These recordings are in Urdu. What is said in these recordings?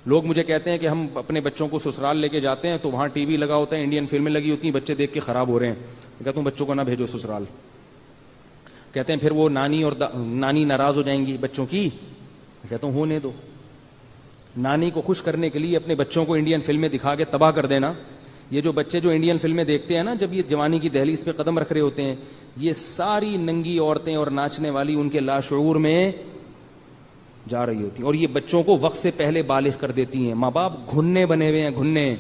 لوگ مجھے کہتے ہیں کہ ہم اپنے بچوں کو سسرال لے کے جاتے ہیں تو وہاں ٹی وی لگا ہوتا ہے, انڈین فلمیں لگی ہوتی ہیں, بچے دیکھ کے خراب ہو رہے ہیں. میں کہتا ہوں بچوں کو نہ بھیجو سسرال. کہتے ہیں پھر وہ نانی اور نانی ناراض ہو جائیں گی بچوں کی. میں کہتا ہوں ہونے دو. نانی کو خوش کرنے کے لیے اپنے بچوں کو انڈین فلمیں دکھا کے تباہ کر دینا. یہ جو بچے جو انڈین فلمیں دیکھتے ہیں نا, جب یہ جوانی کی دہلیز پہ قدم رکھ رہے ہوتے ہیں, یہ ساری ننگی عورتیں اور ناچنے والی ان کے لاشعور میں جا رہی ہوتی ہیں, اور یہ بچوں کو وقت سے پہلے بالغ کر دیتی ہیں. ماں باپ گھننے بنے ہوئے ہیں, گھننے.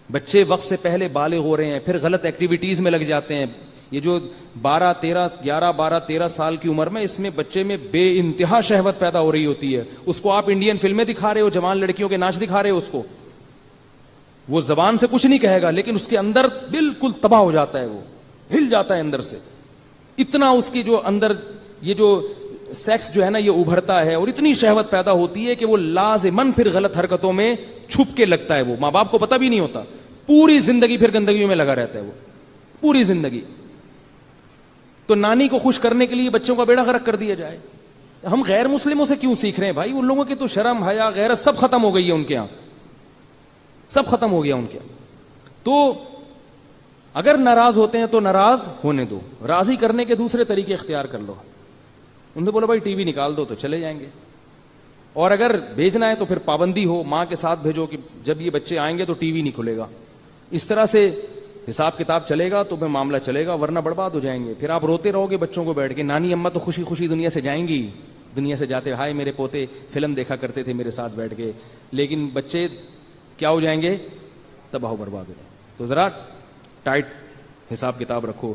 بچے وقت سے پہلے بالغ ہو رہے ہیں, پھر غلط ایکٹیویٹیز میں لگ جاتے ہیں. یہ جو 12-13 سال کی عمر میں, اس میں بچے میں بے انتہا شہوت پیدا ہو رہی ہوتی ہے. اس کو آپ انڈین فلمیں دکھا رہے ہو, جوان لڑکیوں کے ناچ دکھا رہے ہو, اس کو وہ زبان سے کچھ نہیں کہے گا لیکن اس کے اندر بالکل تباہ ہو جاتا ہے, وہ ہل جاتا ہے اندر سے. اتنا اس کی جو اندر یہ جو سیکس جو ہے نا یہ ابھرتا ہے, اور اتنی شہوت پیدا ہوتی ہے کہ وہ لازماً پھر غلط حرکتوں میں چھپ کے لگتا ہے. وہ ماں باپ کو پتہ بھی نہیں ہوتا, پوری زندگی پھر گندگیوں میں لگا رہتا ہے وہ, پوری زندگی. تو نانی کو خوش کرنے کے لیے بچوں کا بیڑا غرق کر دیا جائے. ہم غیر مسلموں سے کیوں سیکھ رہے ہیں بھائی؟ ان لوگوں کی تو شرم حیا غیرت سب ختم ہو گئی ہے ان کے ہاں, سب ختم ہو گیا ان کے. تو اگر ناراض ہوتے ہیں تو ناراض ہونے دو, راضی کرنے کے دوسرے طریقے اختیار کر لو. ان نے بولا بھائی ٹی وی نکال دو تو چلے جائیں گے, اور اگر بھیجنا ہے تو پھر پابندی ہو, ماں کے ساتھ بھیجو کہ جب یہ بچے آئیں گے تو ٹی وی نہیں کھلے گا. اس طرح سے حساب کتاب چلے گا تو پھر معاملہ چلے گا, ورنہ برباد ہو جائیں گے. پھر آپ روتے رہو گے بچوں کو بیٹھ کے. نانی اماں تو خوشی خوشی دنیا سے جائیں گی, دنیا سے جاتے ہائے میرے پوتے فلم دیکھا کرتے تھے میرے ساتھ بیٹھ کے, لیکن بچے کیا ہو جائیں گے؟ تباہ و برباد ہو جائیں. تو ذرا ٹائٹ حساب کتاب رکھو.